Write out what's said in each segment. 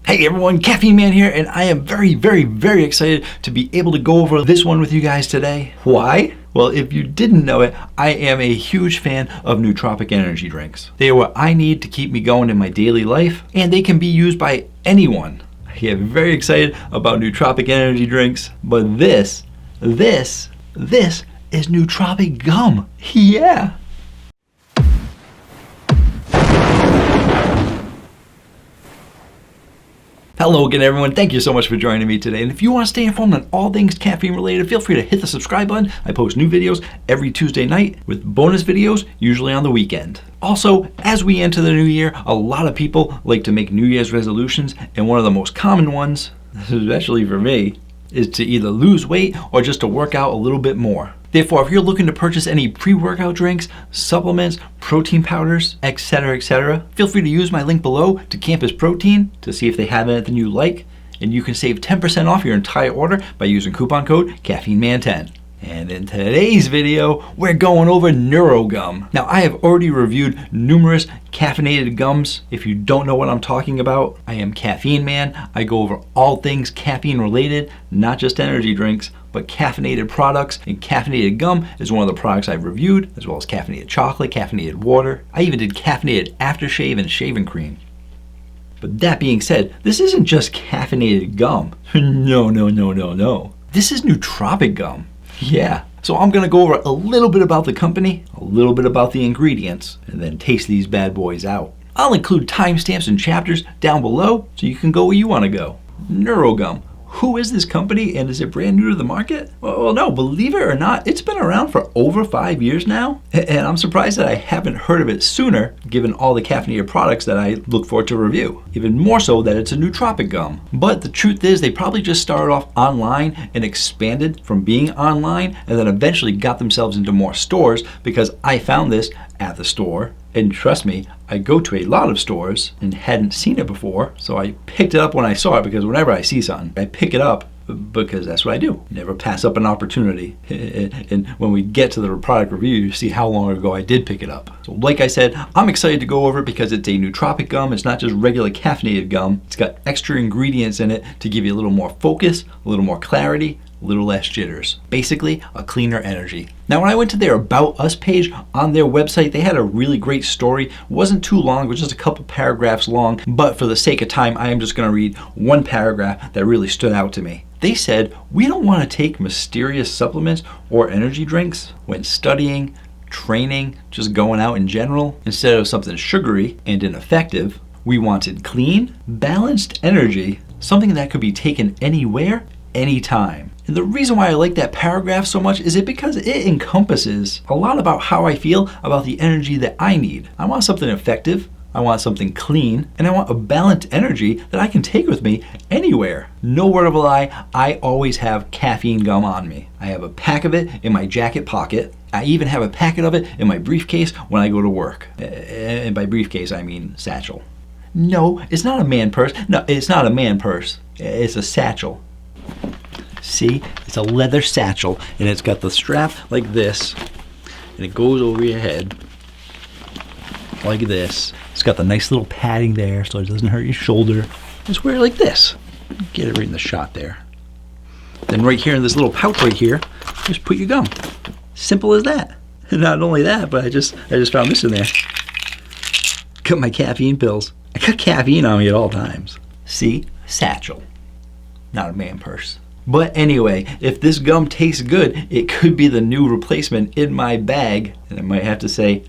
Hey everyone, Caffeine Man here, and I am very excited to be able to go over this one with you guys today. Why? Well, if you didn't know it, I am a huge fan of nootropic energy drinks. They are what I need to keep me going in my daily life, and they can be used by anyone. I get very excited about nootropic energy drinks, but this is Nootropic Gum. Yeah. Hello again everyone, thank you so much for joining me today, and if you want to stay informed on all things caffeine related, feel free to hit the subscribe button. I post new videos every Tuesday night with bonus videos usually on the weekend. Also, as we enter the new year, a lot of people like to make New Year's resolutions, and one of the most common ones, especially for me, is to either lose weight or just to work out a little bit more. Therefore, if you're looking to purchase any pre-workout drinks, supplements, protein powders, etc., feel free to use my link below to Campus Protein to see if they have anything you like, and you can save 10% off your entire order by using coupon code CaffeineMan10. And in today's video, we're going over Neuro Gum. Now, I have already reviewed numerous caffeinated gums. If you don't know what I'm talking about, I am Caffeine Man. I go over all things caffeine related, not just energy drinks, but caffeinated products. And caffeinated gum is one of the products I've reviewed, as well as caffeinated chocolate, caffeinated water. I even did caffeinated aftershave and shaving cream. But that being said, this isn't just caffeinated gum. No. This is nootropic gum. Yeah, so I'm gonna go over a little bit about the company, a little bit about the ingredients, and then taste these bad boys out. I'll include timestamps and chapters down below so you can go where you wanna go. Neuro Gum. Who is this company, and is it brand new to the market? Well, no, believe it or not, it's been around for over 5 years now, and I'm surprised that I haven't heard of it sooner, given all the caffeinated products that I look forward to review. Even more so that it's a nootropic gum. But the truth is, they probably just started off online and expanded from being online, and then eventually got themselves into more stores, because I found this at the store. And trust me, I go to a lot of stores and hadn't seen it before, so I picked it up when I saw it, because whenever I see something, I pick it up because that's what I do. Never pass up an opportunity. And when we get to the product review, you see how long ago I did pick it up. So like I said, I'm excited to go over it because it's a nootropic gum. It's not just regular caffeinated gum. It's got extra ingredients in it to give you a little more focus, a little more clarity, a little less jitters. Basically, a cleaner energy. Now, when I went to their About Us page on their website, they had a really great story. It wasn't too long, it was just a couple paragraphs long, but for the sake of time, I am just gonna read one paragraph that really stood out to me. They said, "We don't wanna take mysterious supplements or energy drinks when studying, training, just going out in general. Instead of something sugary and ineffective, we wanted clean, balanced energy, something that could be taken anywhere, anytime." And the reason why I like that paragraph so much is because it encompasses a lot about how I feel about the energy that I need. I want something effective, I want something clean, and I want a balanced energy that I can take with me anywhere. No word of a lie, I always have caffeine gum on me. I have a pack of it in my jacket pocket. I even have a packet of it in my briefcase when I go to work. And by briefcase, I mean satchel. No, it's not a man purse. No, it's not a man purse. It's a satchel. See, it's a leather satchel, and it's got the strap like this, and it goes over your head like this. It's got the nice little padding there so it doesn't hurt your shoulder. Just wear it like this. Get it right in the shot there. Then right here in this little pouch right here, just put your gum. Simple as that. And not only that, but I just found this in there. Got my caffeine pills. I got caffeine on me at all times. See, satchel, not a man purse. But anyway, if this gum tastes good, it could be the new replacement in my bag. And I might have to say,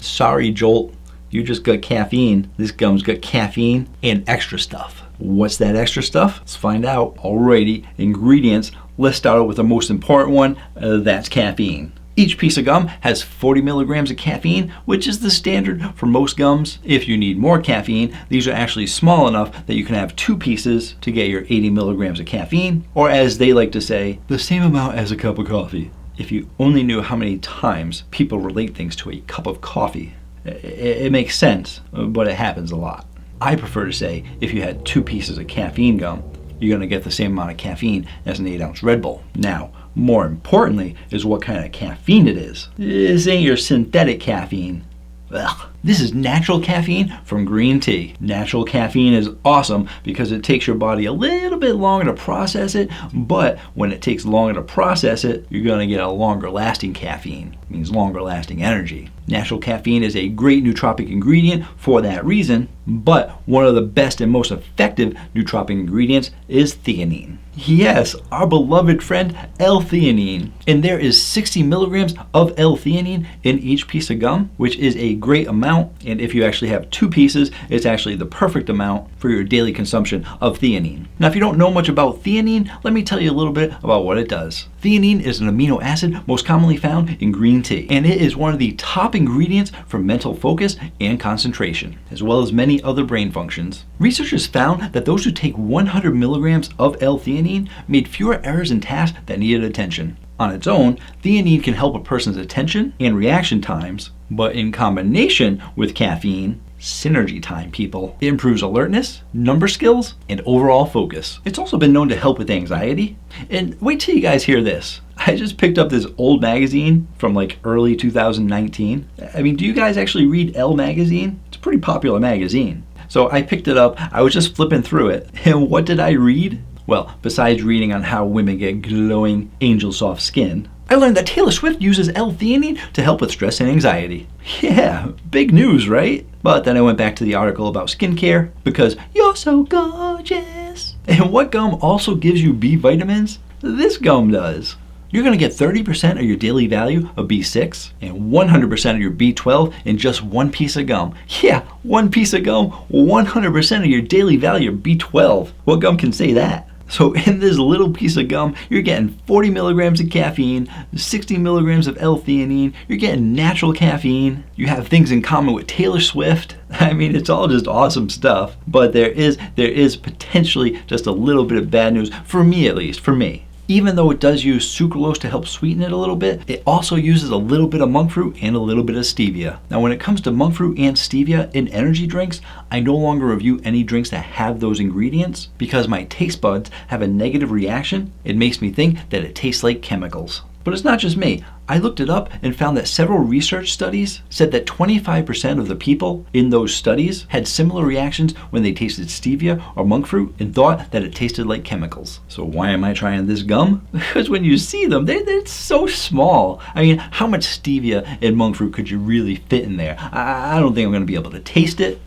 sorry Jolt, you just got caffeine. This gum's got caffeine and extra stuff. What's that extra stuff? Let's find out. Alrighty, ingredients. Let's start out with the most important one, that's caffeine. Each piece of gum has 40 milligrams of caffeine, which is the standard for most gums. If you need more caffeine, these are actually small enough that you can have 2 pieces to get your 80 milligrams of caffeine, or as they like to say, the same amount as a cup of coffee. If you only knew how many times people relate things to a cup of coffee, it makes sense, but it happens a lot. I prefer to say if you had 2 pieces of caffeine gum, you're gonna get the same amount of caffeine as an 8-ounce Red Bull. Now, more importantly is what kind of caffeine it is. This ain't your synthetic caffeine. Ugh. This is natural caffeine from green tea. Natural caffeine is awesome because it takes your body a little bit longer to process it, but when it takes longer to process it, you're going to get a longer lasting caffeine. It means longer lasting energy. Natural caffeine is a great nootropic ingredient for that reason, but one of the best and most effective nootropic ingredients is theanine. Yes, our beloved friend L-theanine. And there is 60 milligrams of L-theanine in each piece of gum, which is a great amount. And if you actually have 2 pieces, it's actually the perfect amount for your daily consumption of theanine. Now, if you don't know much about theanine, let me tell you a little bit about what it does. Theanine is an amino acid most commonly found in green tea, and it is one of the top ingredients for mental focus and concentration, as well as many other brain functions. Researchers found that those who take 100 milligrams of L-theanine made fewer errors in tasks that needed attention. On its own, theanine can help a person's attention and reaction times, but in combination with caffeine, synergy time, people. It improves alertness, number skills, and overall focus. It's also been known to help with anxiety. And wait till you guys hear this. I just picked up this old magazine from like early 2019. I mean, do you guys actually read Elle magazine? It's a pretty popular magazine. So I picked it up, I was just flipping through it, and what did I read? Well, besides reading on how women get glowing angel soft skin, I learned that Taylor Swift uses L-theanine to help with stress and anxiety. Yeah, big news, right? But then I went back to the article about skincare because you're so gorgeous. And what gum also gives you B vitamins? This gum does. You're going to get 30% of your daily value of B6 and 100% of your B12 in just one piece of gum. Yeah, one piece of gum, 100% of your daily value of B12. What gum can say that? So in this little piece of gum, you're getting 40 milligrams of caffeine, 60 milligrams of L-theanine, you're getting natural caffeine, you have things in common with Taylor Swift. I mean, it's all just awesome stuff, but there is potentially just a little bit of bad news, for me at least, for me. Even though it does use sucralose to help sweeten it a little bit, it also uses a little bit of monk fruit and a little bit of stevia. Now, when it comes to monk fruit and stevia in energy drinks, I no longer review any drinks that have those ingredients because my taste buds have a negative reaction. It makes me think that it tastes like chemicals. But it's not just me. I looked it up and found that several research studies said that 25% of the people in those studies had similar reactions when they tasted stevia or monk fruit and thought that it tasted like chemicals. So why am I trying this gum? Because when you see them, they're so small. I mean, how much stevia and monk fruit could you really fit in there? I don't think I'm going to be able to taste it.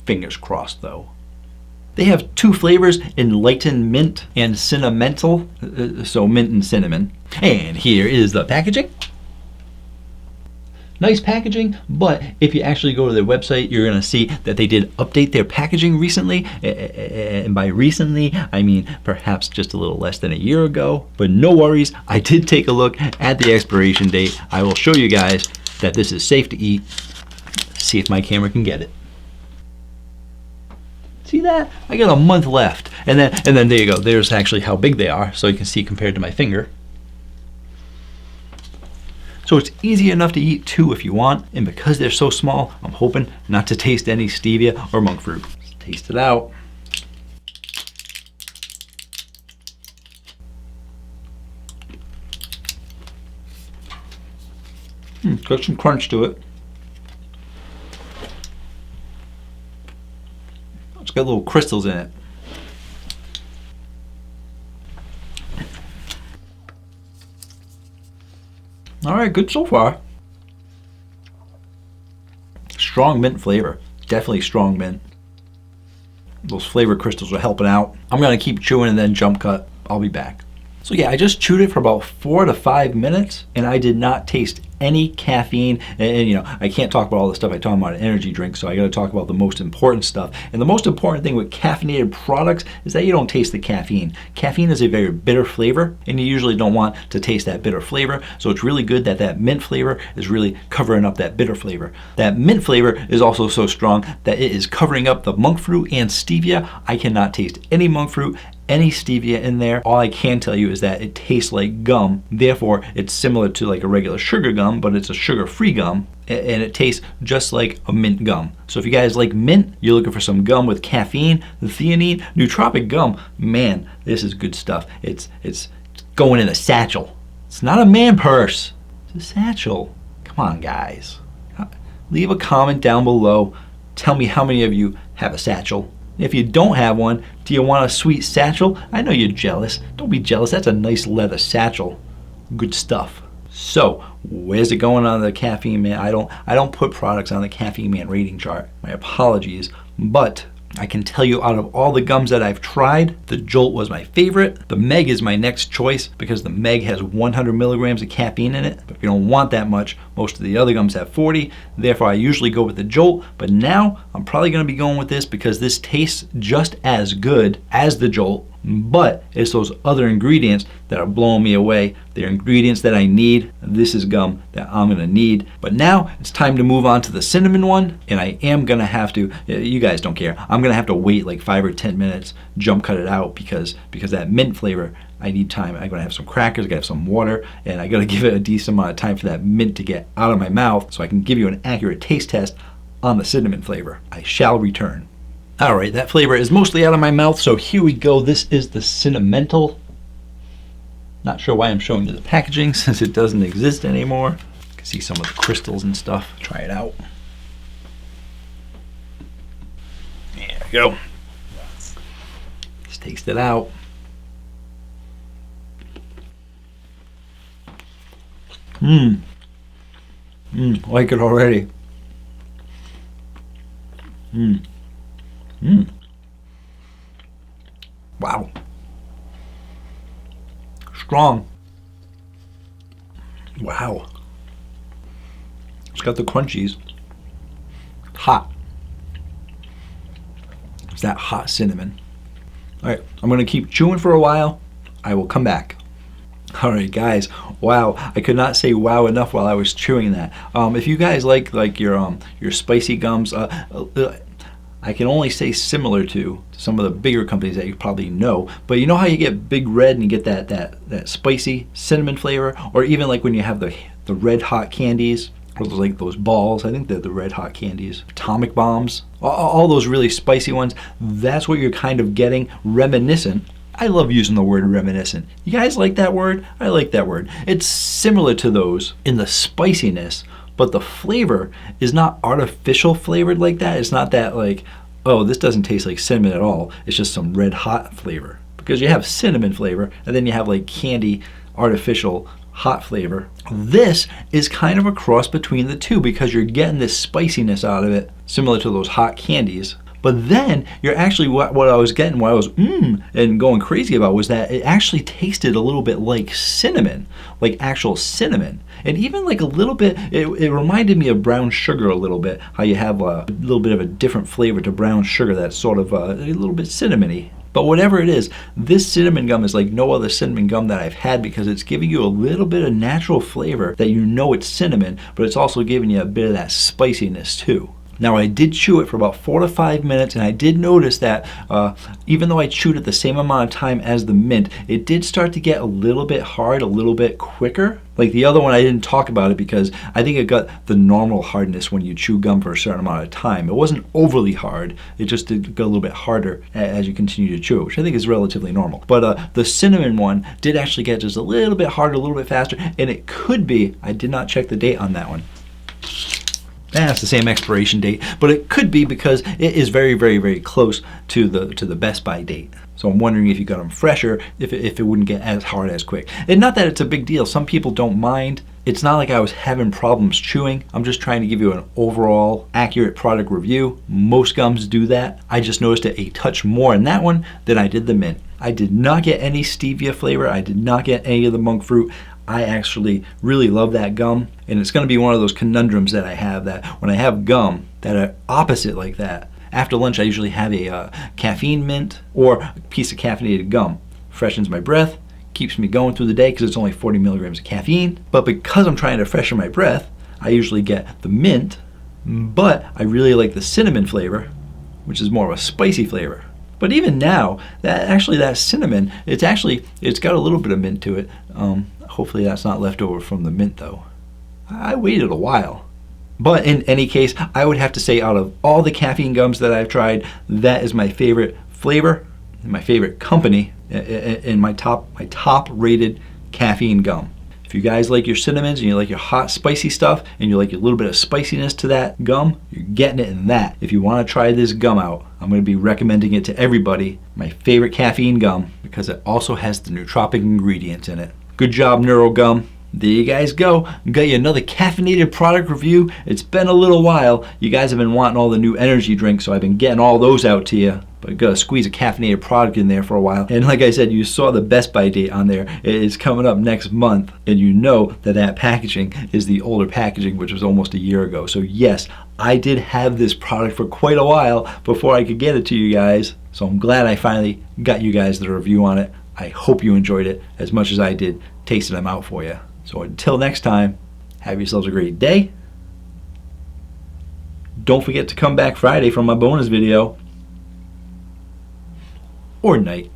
Fingers crossed, though. They have 2 flavors, enlightened mint and cinnamental, so mint and cinnamon. And here is the packaging. Nice packaging, but if you actually go to their website, you're going to see that they did update their packaging recently. And by recently, I mean perhaps just a little less than a year ago. But no worries, I did take a look at the expiration date. I will show you guys that this is safe to eat. See if my camera can get it. See that? I got a month left. And then there you go. There's actually how big they are, so you can see compared to my finger. So it's easy enough to eat 2 if you want, and because they're so small, I'm hoping not to taste any stevia or monk fruit. Let's taste it out. Got some crunch to it. It's got little crystals in it. All right, good so far. Strong mint flavor, definitely strong mint. Those flavor crystals are helping out. I'm gonna keep chewing and then jump cut. I'll be back. So yeah, I just chewed it for about 4 to 5 minutes and I did not taste any caffeine. And you know, I can't talk about all the stuff I talk about in energy drinks, so I gotta talk about the most important stuff. And the most important thing with caffeinated products is that you don't taste the caffeine. Caffeine is a very bitter flavor and you usually don't want to taste that bitter flavor. So it's really good that that mint flavor is really covering up that bitter flavor. That mint flavor is also so strong that it is covering up the monk fruit and stevia. I cannot taste any monk fruit, any stevia in there. All I can tell you is that it tastes like gum. Therefore, it's similar to like a regular sugar gum, but it's a sugar-free gum, and it tastes just like a mint gum. So if you guys like mint, you're looking for some gum with caffeine, theanine, Nootropic Gum, man, this is good stuff. It's going in a satchel. It's not a man purse. It's a satchel. Come on, guys. leave a comment down below. Tell me how many of you have a satchel. If you don't have one, do you want a sweet satchel? I know you're jealous. Don't be jealous. That's a nice leather satchel. Good stuff. So, where's it going on the Caffeine Man? I don't put products on the Caffeine Man rating chart. My apologies, but I can tell you out of all the gums that I've tried, the Jolt was my favorite. The Meg is my next choice because the Meg has 100 milligrams of caffeine in it. But if you don't want that much, most of the other gums have 40. Therefore, I usually go with the Jolt. But now, I'm probably going to be going with this because this tastes just as good as the Jolt. But it's those other ingredients that are blowing me away. They're ingredients that I need. This is gum that I'm gonna need. But now it's time to move on to the cinnamon one. And I am gonna have to, you guys don't care, I'm gonna have to wait like 5 or 10 minutes, jump cut it out because that mint flavor, I need time. I'm gonna have some crackers, I gotta have some water, and I gotta give it a decent amount of time for that mint to get out of my mouth so I can give you an accurate taste test on the cinnamon flavor. I shall return. All right, that flavor is mostly out of my mouth, so here we go. This is the Cinnamental. Not sure why I'm showing you the packaging since it doesn't exist anymore. You can see some of the crystals and stuff. Try it out. There we go. Let's taste it out. I like it already. Wow. Strong. Wow. It's got the crunchies. Hot. It's that hot cinnamon. All right, I'm gonna keep chewing for a while. I will come back. All right, guys. Wow, I could not say wow enough while I was chewing that. If you guys like your spicy gums, I can only say similar to some of the bigger companies that you probably know, but you know how you get Big Red and you get that spicy cinnamon flavor, or even like when you have the red hot candies, or like those balls, I think they're the red hot candies, atomic bombs, all those really spicy ones. That's what you're kind of getting, reminiscent. I love using the word reminiscent. You guys like that word? I like that word. It's similar to those in the spiciness, but the flavor is not artificial flavored like that. It's not that like, oh, this doesn't taste like cinnamon at all. It's just some red hot flavor. Because you have cinnamon flavor, and then you have like candy, artificial hot flavor. This is kind of a cross between the two because you're getting this spiciness out of it, similar to those hot candies. But then you're actually, what I was getting, what I was and going crazy about was that it actually tasted a little bit like cinnamon, like actual cinnamon. And even like a little bit, it reminded me of brown sugar a little bit, how you have a little bit of a different flavor to brown sugar that's sort of a little bit cinnamony. But whatever it is, this cinnamon gum is like no other cinnamon gum that I've had because it's giving you a little bit of natural flavor that you know it's cinnamon, but it's also giving you a bit of that spiciness too. Now I did chew it for about 4 to 5 minutes, and I did notice that even though I chewed it the same amount of time as the mint, it did start to get a little bit hard, a little bit quicker. Like the other one, I didn't talk about it because I think it got the normal hardness when you chew gum for a certain amount of time. It wasn't overly hard, it just did get a little bit harder as you continue to chew it, which I think is relatively normal. But the cinnamon one did actually get just a little bit harder, a little bit faster, and it could be, I did not check the date on that one. It's the same expiration date, but it could be because it is very, very, very close to the Best Buy date. So I'm wondering if you got them fresher, if it wouldn't get as hard as quick. And not that it's a big deal. Some people don't mind. It's not like I was having problems chewing. I'm just trying to give you an overall accurate product review. Most gums do that. I just noticed it a touch more in that one than I did the mint. I did not get any stevia flavor. I did not get any of the monk fruit. I actually really love that gum, and it's going to be one of those conundrums that I have, that when I have gum that are opposite like that, after lunch I usually have a caffeine mint or a piece of caffeinated gum. Freshens my breath, keeps me going through the day because it's only 40 milligrams of caffeine. But because I'm trying to freshen my breath, I usually get the mint, but I really like the cinnamon flavor, which is more of a spicy flavor. But even now, that cinnamon, it's got a little bit of mint to it. Hopefully that's not left over from the mint though. I waited a while. But in any case, I would have to say out of all the caffeine gums that I've tried, that is my favorite flavor, and my favorite company, and my top rated caffeine gum. If If you guys like your cinnamons and you like your hot spicy stuff and you like a little bit of spiciness to that gum, you're getting it in that. If you want to try this gum out, I'm going to be recommending it to everybody. My favorite caffeine gum because it also has the nootropic ingredients in it. Good job, Neuro Gum. There you guys go. Got you another caffeinated product review. It's been a little while. You guys have been wanting all the new energy drinks, so I've been getting all those out to you. But I gotta squeeze a caffeinated product in there for a while. And like I said, you saw the Best By date on there. It's coming up next month, and you know that that packaging is the older packaging, which was almost a year ago. So yes, I did have this product for quite a while before I could get it to you guys. So I'm glad I finally got you guys the review on it. I hope you enjoyed it as much as I did tasting them out for you. So until next time, have yourselves a great day. Don't forget to come back Friday for my bonus video. Or night.